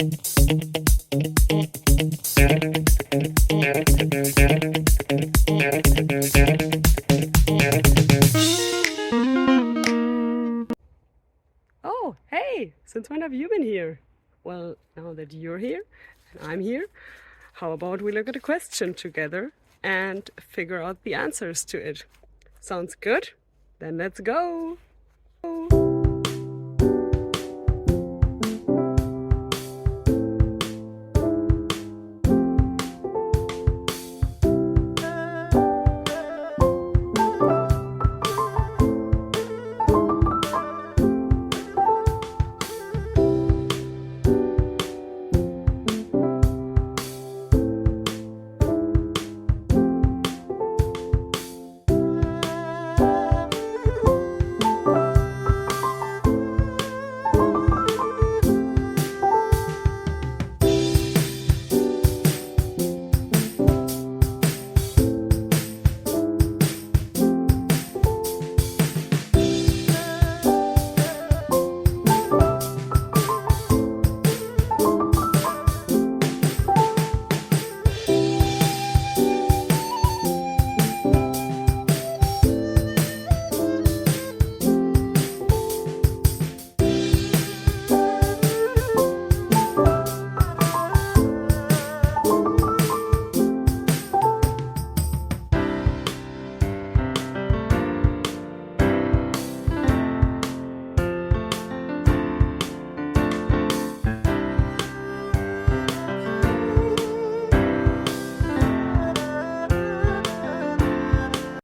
Oh, hey, since when have you been here? Well, now that you're here and I'm here, how about we look at a question together and figure out the answers to it? Sounds good? Then let's go!